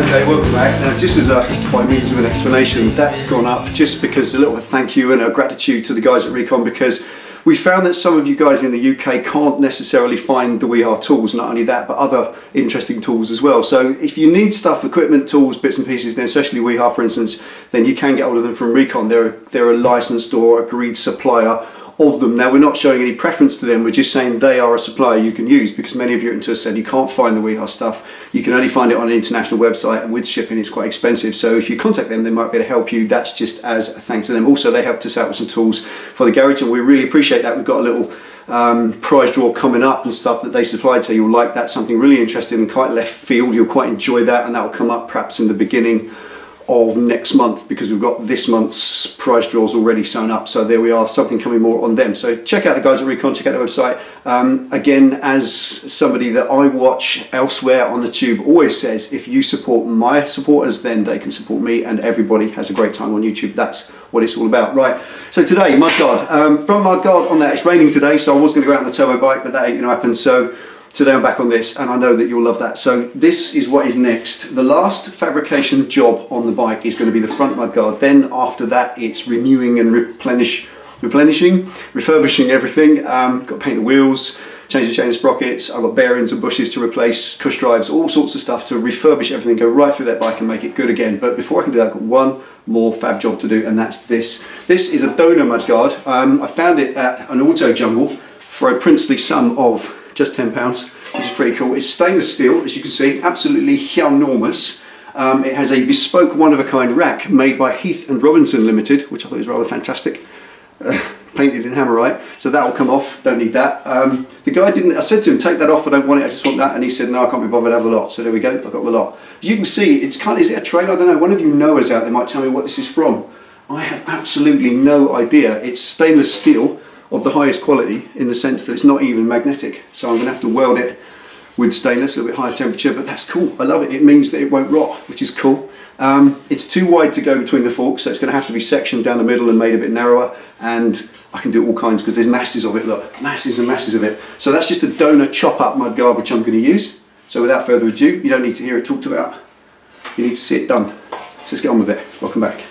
Okay, welcome back. Now, just as by means of an explanation, that's gone up just because a little thank you and a gratitude to the guys at RECON, because we found that some of you guys in the UK can't necessarily find the Wiha Tools, not only that, but other interesting tools as well. So if you need stuff, equipment, tools, bits and pieces, then especially Wiha, for instance, then you can get hold of them from RECON. They're a licensed or agreed supplier of them. Now, we're not showing any preference to them, we're just saying they are a supplier you can use, because many of you into us said you can't find the Wiha stuff. You can only find it on an international website, and with shipping it's quite expensive. So if you contact them, they might be able to help you. That's just as a thanks to them. Also, they helped us out with some tools for the garage, and we really appreciate that. We've got a little prize draw coming up and stuff that they supplied, so you'll like that. Something really interesting and quite left field. You'll quite enjoy that, and that will come up perhaps in the beginning of next month, because we've got this month's prize draws already sewn up. So there we are, something coming more on them. So check out the guys at RECON, check out their website. Again, as somebody that I watch elsewhere on the tube always says, if you support my supporters, then they can support me, and everybody has a great time on YouTube. That's what it's all about. Right, so today, mudguard. From mudguard on that, it's raining today, so I was going to go out on the turbo bike, but that ain't going to happen. So today I'm back on this, and I know that you'll love that. So this is what is next. The last fabrication job on the bike is going to be the front mudguard. Then after that, it's renewing and refurbishing everything. Got to paint the wheels, change the chain and sprockets. I've got bearings and bushes to replace, cush drives, all sorts of stuff to refurbish everything, go right through that bike and make it good again. But before I can do that, I've got one more fab job to do, and that's this. This is a donor mudguard. I found it at an auto jungle for a princely sum of just £10, which is pretty cool. It's stainless steel, as you can see, absolutely enormous. It has a bespoke one-of-a-kind rack made by Heath and Robinson Limited, which I thought was rather fantastic. Painted in hammerite, so that will come off, don't need that. The guy didn't, I said to him, take that off, I don't want it, I just want that, and he said, no, I can't be bothered, have the lot. So there we go, I've got the lot. As you can see, it's kind of, is it a trailer? I don't know, one of you knowers out there might tell me what this is from. I have absolutely no idea. It's stainless steel of the highest quality, in the sense that it's not even magnetic, so I'm going to have to weld it with stainless, a little bit higher temperature, but that's cool. I love it. It means that it won't rot, which is cool. It's too wide to go between the forks, so it's going to have to be sectioned down the middle and made a bit narrower, and I can do all kinds because there's masses of it, look, masses and masses of it. So that's just a donor chop up mudguard which I'm going to use. So without further ado, you don't need to hear it talked about, you need to see it done. So let's get on with it. Welcome back.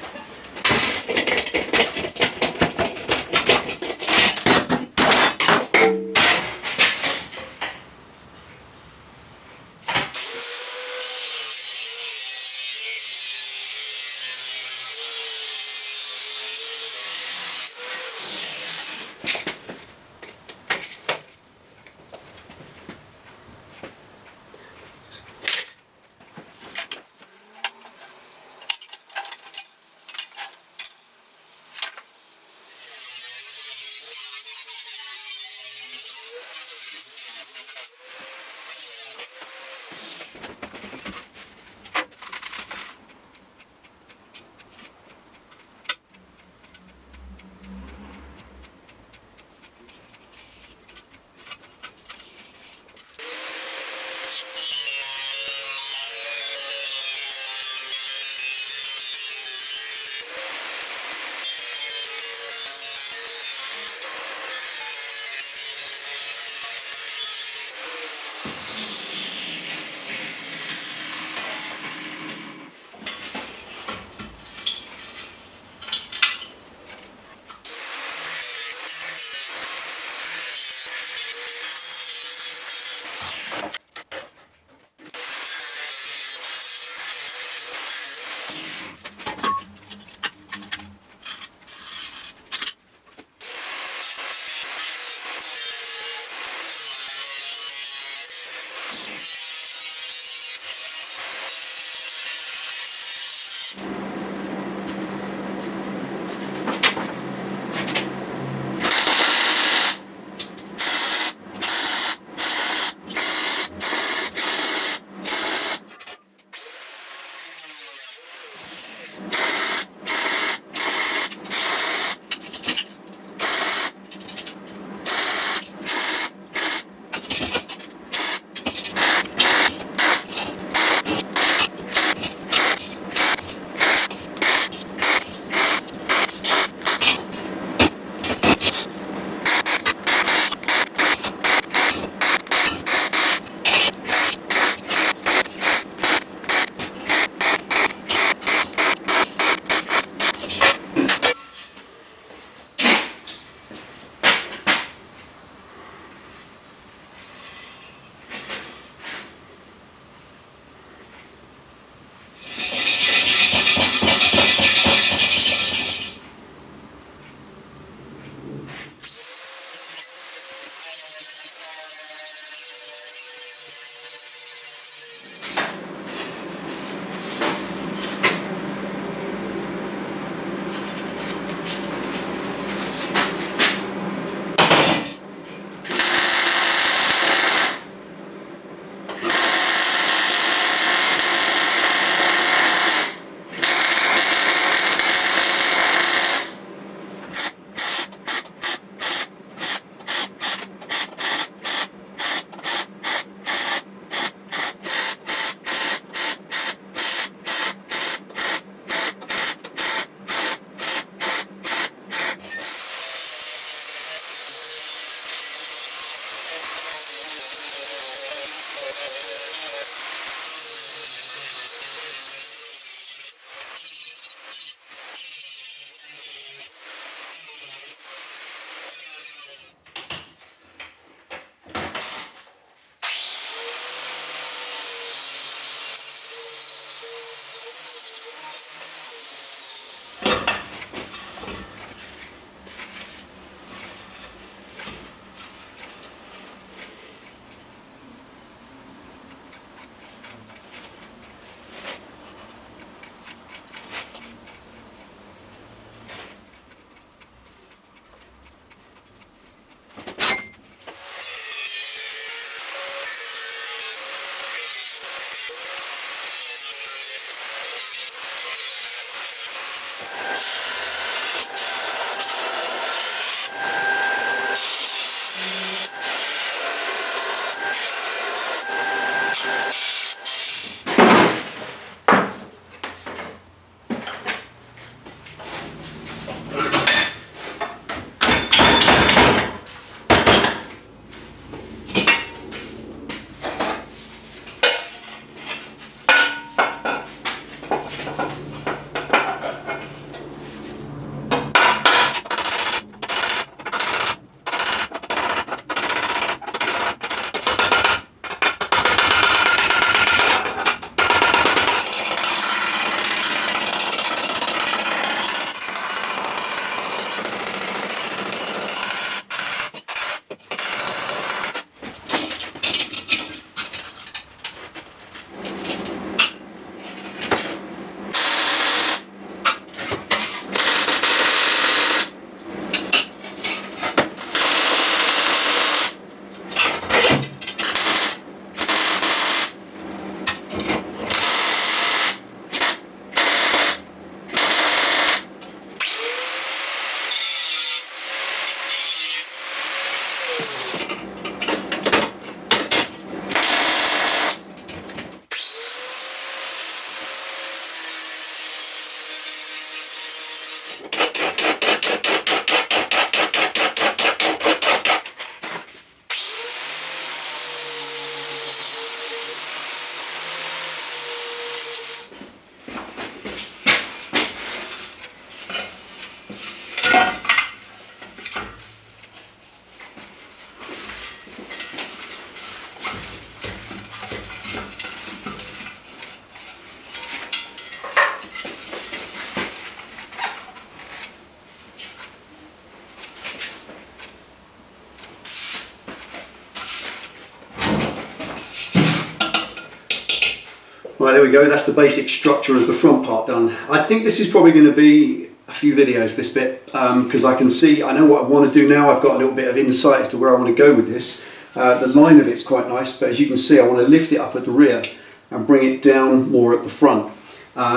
Right, there we go, that's the basic structure of the front part done. I think this is probably going to be a few videos, this bit, because I know what I want to do now. I've got a little bit of insight as to where I want to go with this. The line of it's quite nice, but as you can see, I want to lift it up at the rear and bring it down more at the front.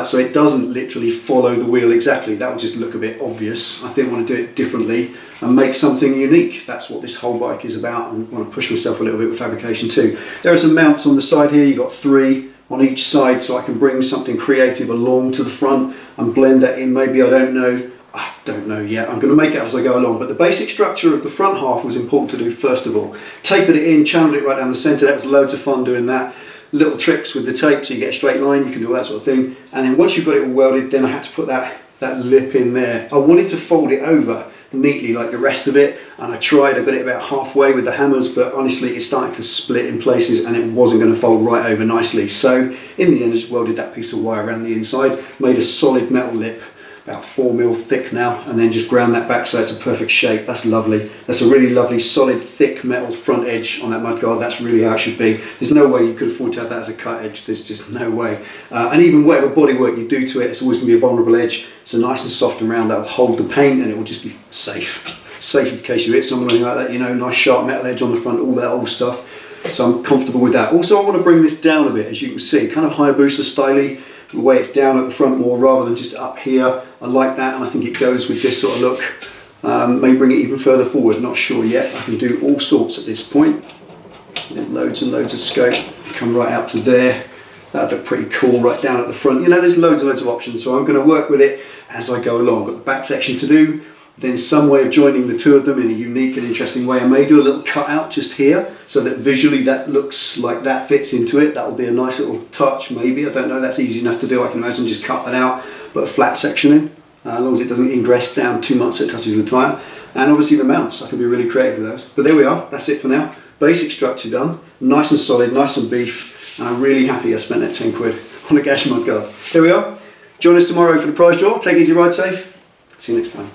So it doesn't literally follow the wheel exactly. That would just look a bit obvious. I think I want to do it differently and make something unique. That's what this whole bike is about, and I want to push myself a little bit with fabrication too. There are some mounts on the side here. You've got 3 on each side, so I can bring something creative along to the front and blend that in. Maybe, I don't know yet. I'm going to make it as I go along, but the basic structure of the front half was important to do first of all. Tapered it in, channeled it right down the centre. That was loads of fun doing that. Little tricks with the tape so you get a straight line, you can do all that sort of thing. And then once you've got it all welded, then I had to put that lip in there. I wanted to fold it over neatly like the rest of it, and I got it about halfway with the hammers, but honestly it started to split in places and it wasn't going to fold right over nicely. So in the end I just welded that piece of wire around the inside, made a solid metal lip, about 4mm thick now, and then just ground that back so it's a perfect shape. That's lovely. That's a really lovely solid thick metal front edge on that mudguard. That's really how it should be. There's no way you could afford to have that as a cut edge. There's just no way. And even whatever bodywork you do to it, it's always going to be a vulnerable edge. So nice and soft and round, that'll hold the paint and it will just be safe. Safe in case you hit someone or anything like that, you know, nice sharp metal edge on the front, all that old stuff. So I'm comfortable with that. Also I want to bring this down a bit, as you can see, kind of Hayabusa styly. The way it's down at the front more rather than just up here. I like that, and I think it goes with this sort of look. May bring it even further forward, not sure yet. I can do all sorts at this point. There's loads and loads of scope. Come right out to there. That'd look pretty cool right down at the front. You know, there's loads and loads of options, so I'm going to work with it as I go along. Got the back section to do, then some way of joining the two of them in a unique and interesting way. I may do a little cutout just here so that visually that looks like that fits into it. That will be a nice little touch, maybe. I don't know, that's easy enough to do. I can imagine just cut that out, put a flat section in, as long as it doesn't ingress down too much so it touches the tyre. And obviously the mounts, I can be really creative with those. But there we are, that's it for now. Basic structure done, nice and solid, nice and beef, and I'm really happy I spent that 10 quid on a gash mudguard. There we are. Join us tomorrow for the prize draw. Take it easy, ride safe. See you next time.